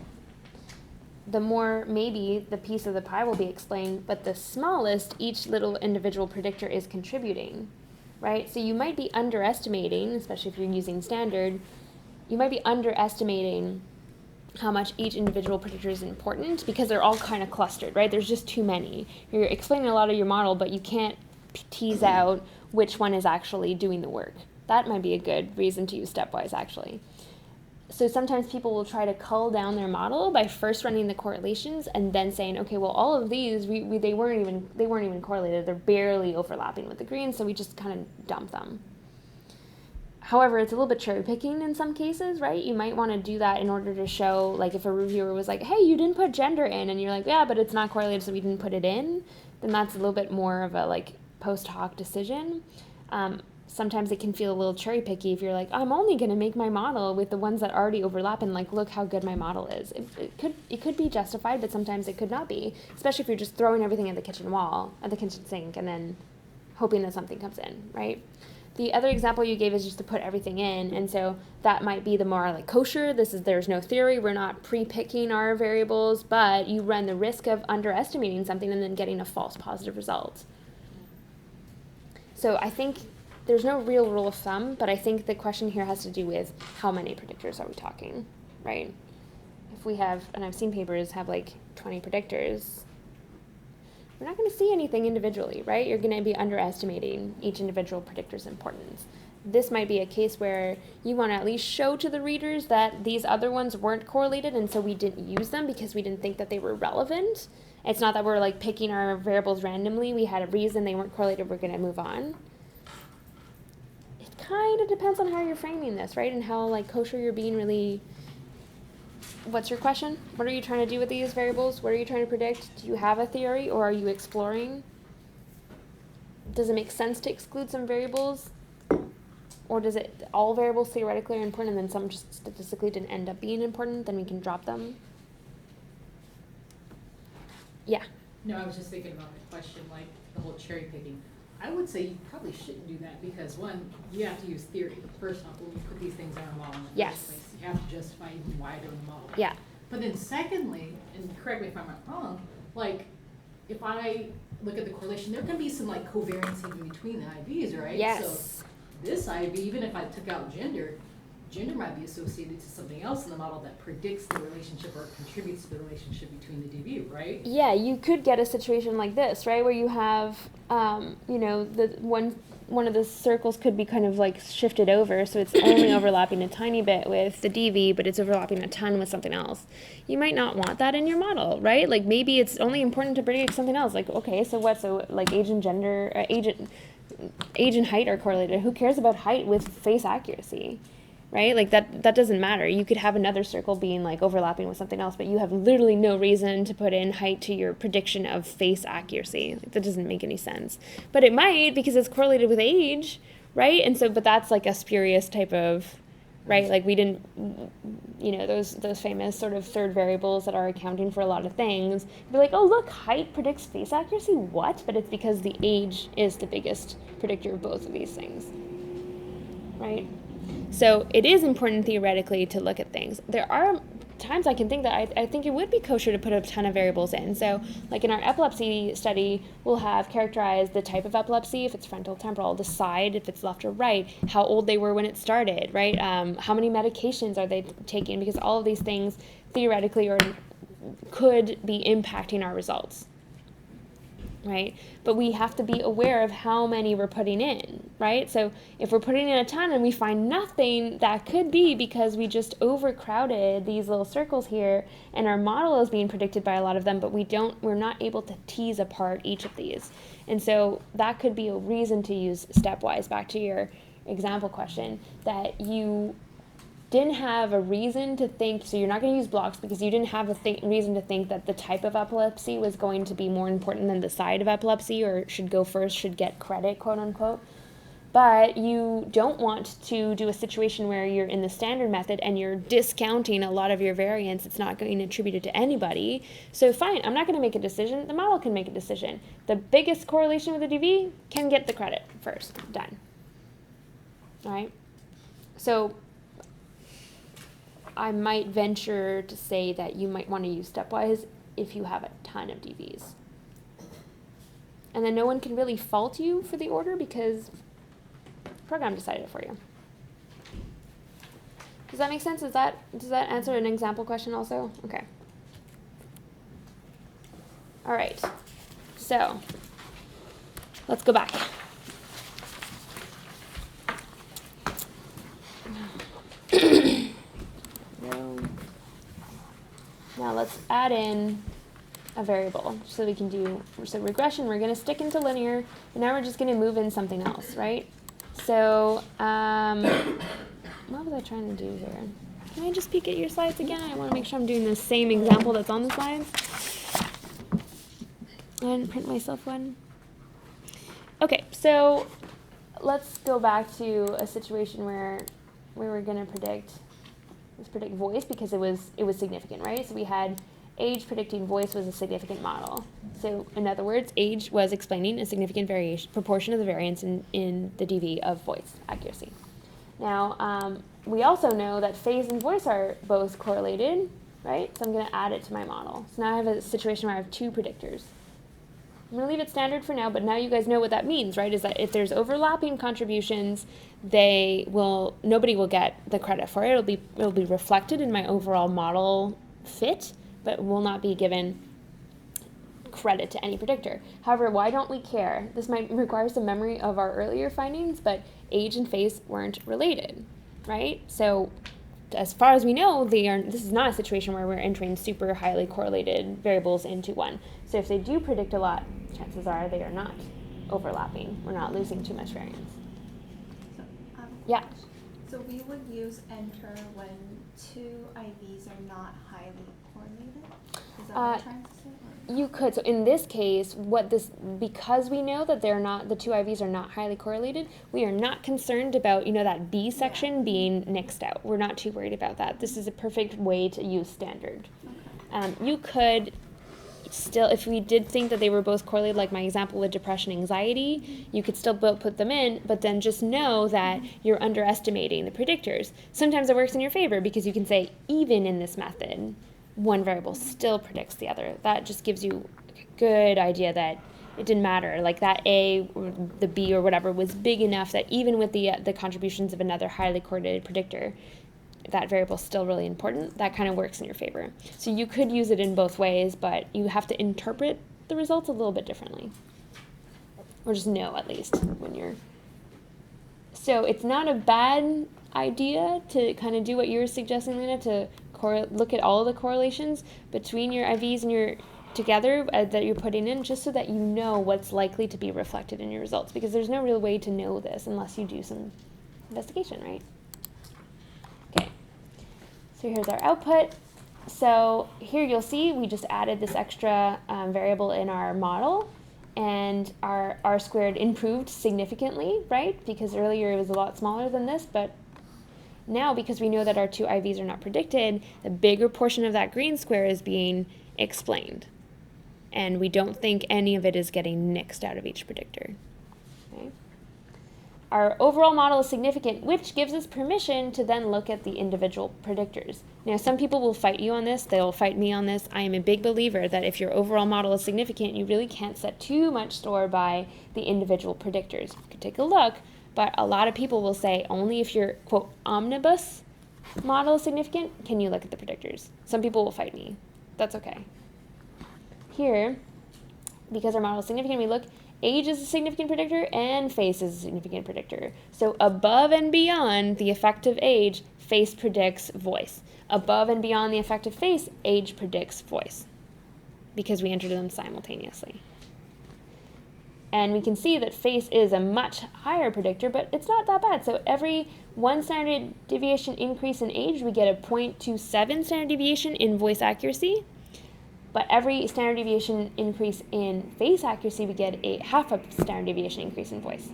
A: the more maybe the piece of the pie will be explained, but the smallest each little individual predictor is contributing, right? So you might be underestimating, especially if you're using standard, you might be underestimating how much each individual predictor is important because they're all kind of clustered, right? There's just too many. You're explaining a lot of your model, but you can't tease out which one is actually doing the work. That might be a good reason to use stepwise, actually. So sometimes people will try to cull down their model by first running the correlations and then saying, okay, well, all of these they weren't even correlated. They're barely overlapping with the green, so we just kind of dump them. However, it's a little bit cherry picking in some cases, right? You might want to do that in order to show, like, if a reviewer was like, hey, you didn't put gender in, and you're like, yeah, but it's not correlated, so we didn't put it in, then that's a little bit more of a, like, post hoc decision. Sometimes it can feel a little cherry picky if you're like, I'm only going to make my model with the ones that already overlap and like, look how good my model is. It could be justified, but sometimes it could not be, especially if you're just throwing everything at the kitchen wall, at the kitchen sink, and then hoping that something comes in, right? The other example you gave is just to put everything in, and so that might be the more like kosher. There's no theory. We're not pre-picking our variables, but you run the risk of underestimating something and then getting a false positive result. So I think there's no real rule of thumb, but I think the question here has to do with how many predictors are we talking, right? If we have, and I've seen papers have like 20 predictors, we're not going to see anything individually, right? You're going to be underestimating each individual predictor's importance. This might be a case where you want to at least show to the readers that these other ones weren't correlated, and so we didn't use them because we didn't think that they were relevant. It's not that we're like picking our variables randomly. We had a reason they weren't correlated. We're going to move on. It kind of depends on how you're framing this, right? And how like kosher you're being really. What's your question? What are you trying to do with these variables? What are you trying to predict? Do you have a theory, or are you exploring? Does it make sense to exclude some variables? Or does it, all variables theoretically are important and then some just statistically didn't end up being important, then we can drop them? Yeah.
C: No, I was just thinking about the question, like the whole cherry picking. I would say you probably shouldn't do that because one, you have to use theory. First off, when you put these things on a model in the
A: Yes.
C: first place, you have to justify even why they're in the model.
A: Yeah.
C: But then secondly, and correct me if I'm wrong, like if I look at the correlation, there can be some like covariance even between the IVs, right?
A: Yes.
C: So this IV, even if I took out gender might be associated to something else in the model that predicts the relationship or contributes to the relationship between the DV, right?
A: Yeah, you could get a situation like this, right, where you have, you know, the one of the circles could be kind of like shifted over, so it's only overlapping a tiny bit with the DV, but it's overlapping a ton with something else. You might not want that in your model, right? Like maybe it's only important to predict something else. Like, okay, so what? So like age and gender, age and height are correlated. Who cares about height with face accuracy? right? Like that doesn't matter. You could have another circle being like overlapping with something else, but you have literally no reason to put in height to your prediction of face accuracy. Like, that doesn't make any sense. But it might, because it's correlated with age, right? And so, but that's like a spurious type of, right? Like we didn't, those famous sort of third variables that are accounting for a lot of things. Be like, oh look, height predicts face accuracy. What? But it's because the age is the biggest predictor of both of these things, right? So it is important theoretically to look at things. There are times I can think that I think it would be kosher to put a ton of variables in. So like in our epilepsy study, we'll have characterized the type of epilepsy, if it's frontal temporal, the side, if it's left or right, how old they were when it started, right? How many medications are they taking? Because all of these things theoretically could be impacting our results, right? But we have to be aware of how many we're putting in, right? So if we're putting in a ton and we find nothing, that could be because we just overcrowded these little circles here, and our model is being predicted by a lot of them, but we're not able to tease apart each of these. And so that could be a reason to use stepwise, back to your example question, that you didn't have a reason to think, so you're not going to use blocks because you didn't have a reason to think that the type of epilepsy was going to be more important than the side of epilepsy, or should go first, should get credit, quote unquote. But you don't want to do a situation where you're in the standard method and you're discounting a lot of your variance. It's not going to attribute it to anybody. So fine, I'm not going to make a decision. The model can make a decision. The biggest correlation with the DV can get the credit first. Done. All right? So I might venture to say that you might want to use stepwise if you have a ton of DVs. And then no one can really fault you for the order because the program decided it for you. Does that make sense? Does that answer an example question also? Okay. All right. So let's go back. Now let's add in a variable so we can do, so regression, we're going to stick into linear, and now we're just going to move in something else, right? So what was I trying to do here? Can I just peek at your slides again? I want to make sure I'm doing the same example that's on the slides. I didn't print myself one. Okay, so let's go back to a situation where we were going to predict voice because it was significant, right? So we had age predicting voice was a significant model. So in other words, age was explaining a significant proportion of the variance in the DV of voice accuracy. Now, we also know that phase and voice are both correlated, right? So I'm going to add it to my model. So now I have a situation where I have two predictors. I'm going to leave it standard for now, but now you guys know what that means, right? Is that if there's overlapping contributions, nobody will get the credit for it. It'll be reflected in my overall model fit, but will not be given credit to any predictor. However, why don't we care? This might require some memory of our earlier findings, but age and face weren't related, right? So as far as we know, this is not a situation where we're entering super highly correlated variables into one. So if they do predict a lot, chances are they are not overlapping. We're not losing too much variance.
B: So,
A: Yeah.
B: So we would use enter when two IVs are not highly correlated? Is that what you're trying to say? Or?
A: You could. So in this case, because we know that the two IVs are not highly correlated, we are not concerned about, that B section being nixed out. We're not too worried about that. This is a perfect way to use standard.
B: Okay.
A: You could still, if we did think that they were both correlated, like my example with depression, anxiety, you could still put them in, but then just know that you're underestimating the predictors. Sometimes it works in your favor because you can say, even in this method, one variable still predicts the other. That just gives you a good idea that it didn't matter. Like that A or the B or whatever was big enough that even with the contributions of another highly correlated predictor, that variable is still really important. That kind of works in your favor. So you could use it in both ways, but you have to interpret the results a little bit differently. Or just know at least when you're... So it's not a bad idea to kind of do what you were suggesting, Lena, to look at all the correlations between your IVs and your together that you're putting in, just so that you know what's likely to be reflected in your results, because there's no real way to know this unless you do some investigation, right? So here's our output. So here you'll see we just added this extra variable in our model, and our R squared improved significantly, right? Because earlier it was a lot smaller than this, but now because we know that our two IVs are not predicted, the bigger portion of that green square is being explained. And we don't think any of it is getting nixed out of each predictor. Okay? Our overall model is significant, which gives us permission to then look at the individual predictors. Now, some people will fight you on this. They'll fight me on this. I am a big believer that if your overall model is significant, you really can't set too much store by the individual predictors. You could take a look, but a lot of people will say only if your, quote, omnibus model is significant can you look at the predictors. Some people will fight me. That's okay. Here, because our model is significant, we look, age is a significant predictor and face is a significant predictor. So above and beyond the effective age, face predicts voice. Above and beyond the effective face, age predicts voice, because we entered them simultaneously. And we can see that face is a much higher predictor, but it's not that bad. So every 1 standard deviation increase in age, we get a 0.27 standard deviation in voice accuracy. But every standard deviation increase in face accuracy, we get a half a standard deviation increase in voice.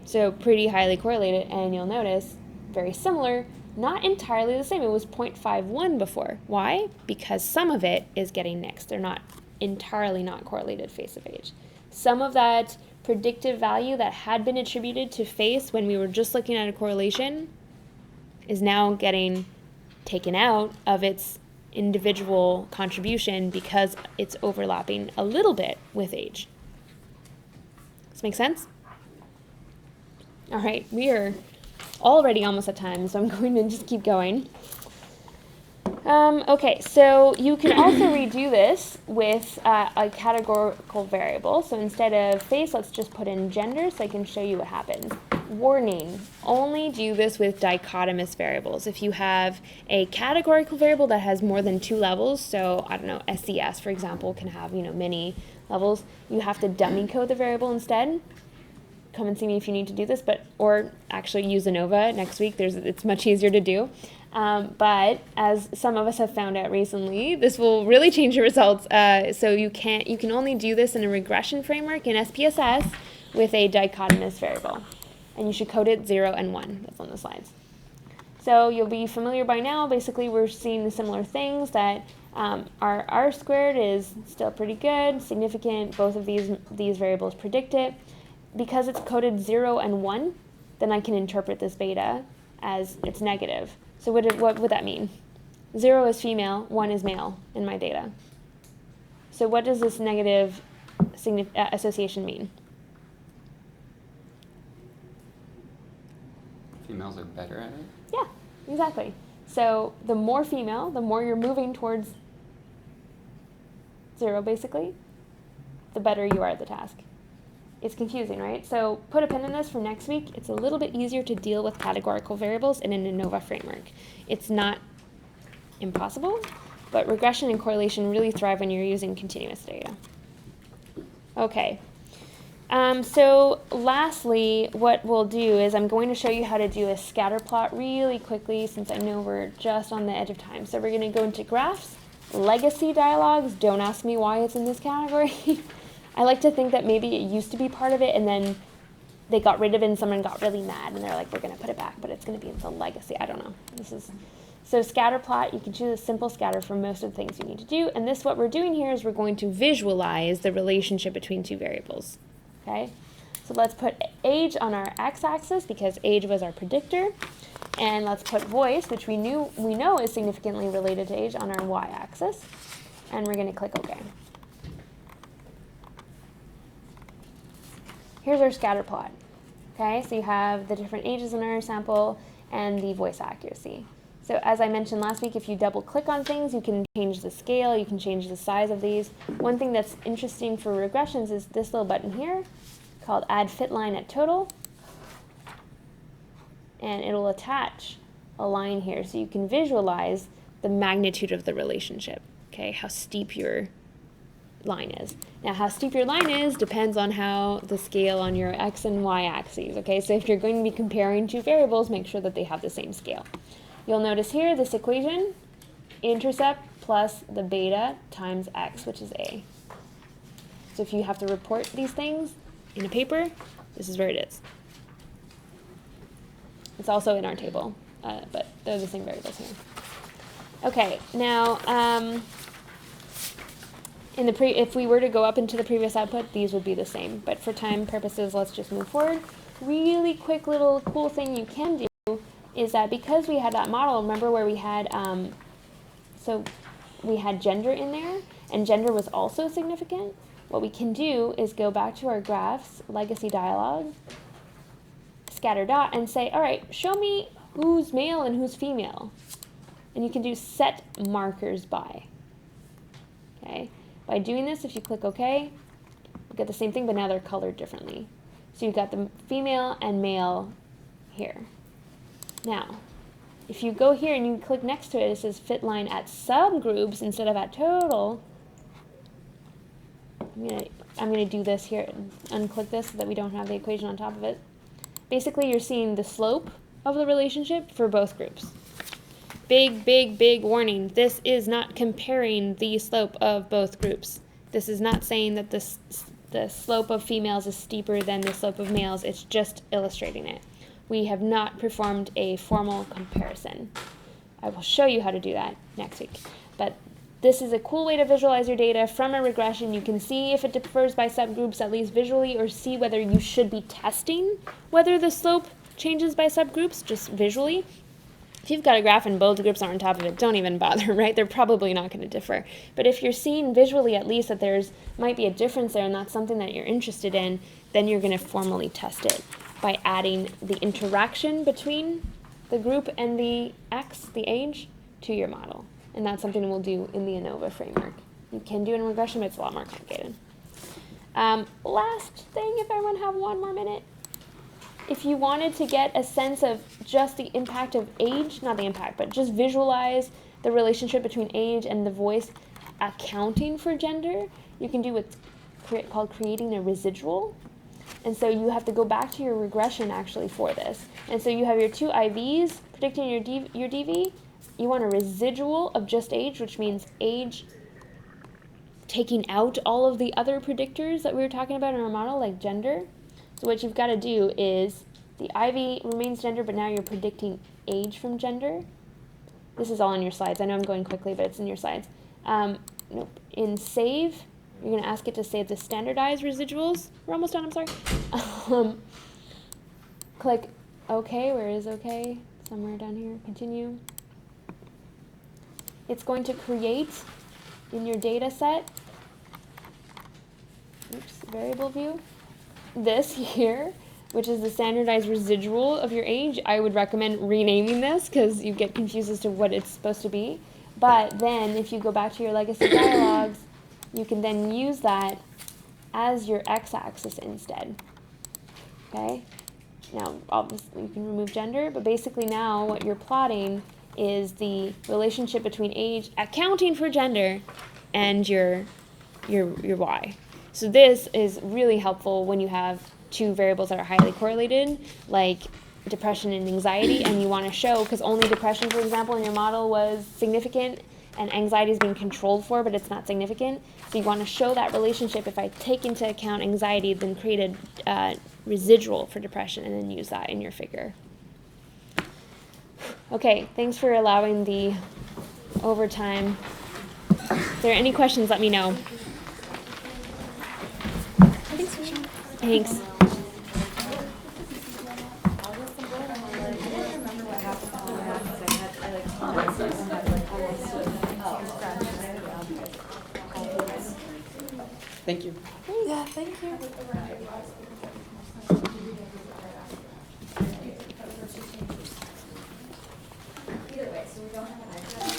A: So pretty highly correlated, and you'll notice very similar, not entirely the same. It was 0.51 before. Why? Because some of it is getting nixed. They're not entirely not correlated face of age. Some of that predictive value that had been attributed to face when we were just looking at a correlation is now getting taken out of its individual contribution because it's overlapping a little bit with age. Does this make sense? All right, we are already almost at time, so I'm going to just keep going. Okay, so you can also redo this with a categorical variable. So instead of face, let's just put in gender so I can show you what happens. Warning, only do this with dichotomous variables. If you have a categorical variable that has more than 2 levels, so I don't know, SCS, for example, can have, many levels, you have to dummy code the variable instead. Come and see me if you need to do this, or actually use ANOVA next week. It's much easier to do. But as some of us have found out recently, this will really change your results. So you can only do this in a regression framework in SPSS with a dichotomous variable. And you should code it 0 and 1. That's on the slides. So you'll be familiar by now. Basically, we're seeing similar things, that our R squared is still pretty good, significant. Both of these variables predict it. Because it's coded 0 and 1, then I can interpret this beta as it's negative. So what would that mean? 0 is female, 1 is male in my data. So what does this negative association mean?
E: Females are better at it?
A: Yeah, exactly. So the more female, the more you're moving towards 0, basically, the better you are at the task. It's confusing, right? So put a pin in this for next week. It's a little bit easier to deal with categorical variables in an ANOVA framework. It's not impossible, but regression and correlation really thrive when you're using continuous data. Okay. So lastly, what we'll do is I'm going to show you how to do a scatter plot really quickly, since I know we're just on the edge of time. So we're going to go into graphs, legacy dialogues. Don't ask me why it's in this category. I like to think that maybe it used to be part of it, and then they got rid of it, and someone got really mad, and they're like, we're going to put it back, but it's going to be in the legacy. I don't know. So scatter plot, you can choose a simple scatter for most of the things you need to do, and what we're doing here is we're going to visualize the relationship between 2 variables. Okay? So let's put age on our x-axis, because age was our predictor, and let's put voice, which we know is significantly related to age, on our y-axis, and we're going to click OK. Here's our scatter plot. Okay, so you have the different ages in our sample and the voice accuracy. So as I mentioned last week, if you double click on things, you can change the scale, you can change the size of these. One thing that's interesting for regressions is this little button here called Add Fit Line at Total. And it'll attach a line here so you can visualize the magnitude of the relationship, okay, how steep your line is. Now, how steep your line is depends on how the scale on your x and y axes, okay? So if you're going to be comparing 2 variables, make sure that they have the same scale. You'll notice here this equation, intercept plus the beta times x, which is a. So if you have to report these things in a paper, this is where it is. It's also in our table, but they're the same variables here. Okay, now if we were to go up into the previous output, these would be the same. But for time purposes, let's just move forward. Really quick little cool thing you can do is that because we had that model, remember where we had, so we had gender in there, and gender was also significant. What we can do is go back to our graphs, legacy dialog, scatter dot, and say, all right, show me who's male and who's female. And you can do set markers by. Okay. By doing this, if you click OK, you get the same thing, but now they're colored differently. So you've got the female and male here. Now, if you go here and you click next to it, it says fit line at subgroups instead of at total. I'm gonna do this here and unclick this so that we don't have the equation on top of it. Basically, you're seeing the slope of the relationship for both groups. Big, big, big warning. This is not comparing the slope of both groups. This is not saying that the slope of females is steeper than the slope of males. It's just illustrating it. We have not performed a formal comparison. I will show you how to do that next week. But this is a cool way to visualize your data from a regression. You can see if it differs by subgroups, at least visually, or see whether you should be testing whether the slope changes by subgroups, just visually. If you've got a graph and both groups aren't on top of it, don't even bother, right? They're probably not going to differ. But if you're seeing visually at least that there's might be a difference there and that's something that you're interested in, then you're going to formally test it by adding the interaction between the group and the X, the age, to your model. And that's something we'll do in the ANOVA framework. You can do it in regression, but it's a lot more complicated. Last thing, if everyone have one more minute. If you wanted to get a sense of just the impact of age, not the impact, but just visualize the relationship between age and the voice accounting for gender, you can do what's called creating a residual. And so you have to go back to your regression actually for this. And so you have your two IVs predicting your DV. You want a residual of just age, which means age taking out all of the other predictors that we were talking about in our model, like gender. So what you've got to do is the IV remains gender, but now you're predicting age from gender. This is all in your slides. I know I'm going quickly, but it's in your slides. Nope. In save, you're going to ask it to save the standardized residuals. We're almost done, I'm sorry. Click OK. Where is OK? Somewhere down here. Continue. It's going to create in your data set, variable view, this here, which is the standardized residual of your age. I would recommend renaming this because you get confused as to what it's supposed to be. But then if you go back to your legacy dialogues, you can then use that as your x-axis instead. Okay? Now, obviously, you can remove gender, but basically now what you're plotting is the relationship between age, accounting for gender, and your y. So this is really helpful when you have two variables that are highly correlated, like depression and anxiety, and you want to show, because only depression, for example, in your model was significant, and anxiety is being controlled for, but it's not significant. So you want to show that relationship. If I take into account anxiety, then create a residual for depression, and then use that in your figure. Okay, thanks for allowing the overtime. If there are any questions, let me know. Thanks.
E: Thank you.
F: Yeah, thank you.
D: Either way, so we don't have an